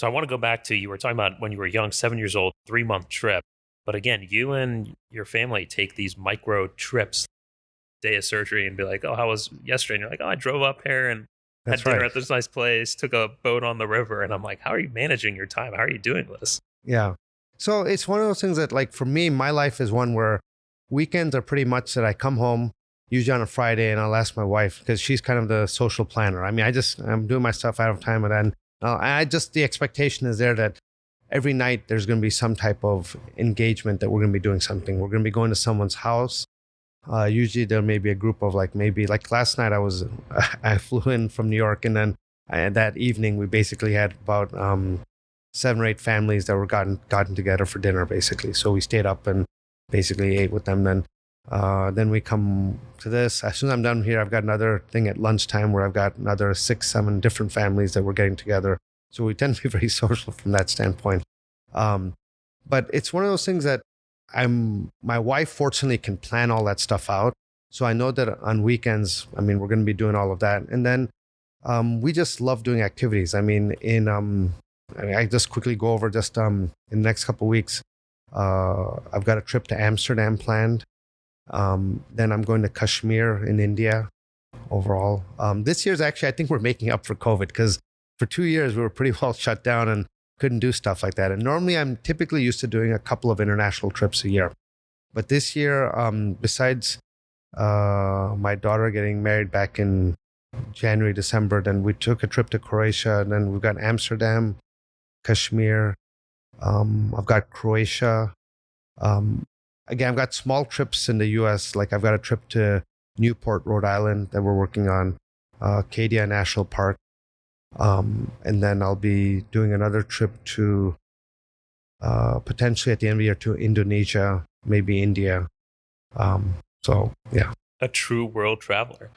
So I want to go back to, you were talking about when you were young, 7 years old, 3-month trip. But again, you and your family take these micro trips, day of surgery, and be like, oh, how was yesterday? And you're like, oh, I drove up here and had That's dinner right. at this nice place, took a boat on the river. And I'm like, how are you managing your time? How are you doing this? Yeah. So it's one of those things that, like, for me, my life is one where weekends are pretty much that I come home, usually on a Friday, and I'll ask my wife, because she's kind of the social planner. I mean, I'm doing my stuff out of time, and then the expectation is there that every night there's going to be some type of engagement that we're going to be doing something. We're going to be going to someone's house. Usually there may be a group of maybe last night I flew in from New York, and then that evening we basically had about 7 or 8 families that were gotten together for dinner, basically. So we stayed up and basically ate with them. Then we come to this. As soon as I'm done here, I've got another thing at lunchtime where I've got another 6, 7 different families that we're getting together. So we tend to be very social from that standpoint. But it's one of those things that my wife fortunately can plan all that stuff out. So I know that on weekends, I mean, we're going to be doing all of that. And then we just love doing activities. I mean, I just quickly go over just in the next couple of weeks. I've got a trip to Amsterdam planned. Then I'm going to Kashmir in India overall. This year's actually, I think we're making up for COVID, because for 2 years we were pretty well shut down and couldn't do stuff like that. And normally I'm typically used to doing a couple of international trips a year. But this year, besides my daughter getting married back in January, December, then we took a trip to Croatia, and then we've got Amsterdam, Kashmir. I've got Croatia. Again, I've got small trips in the US. Like I've got a trip to Newport, Rhode Island that we're working on, Acadia National Park. And then I'll be doing another trip to potentially at the end of the year to Indonesia, maybe India. So, yeah. A true world traveler.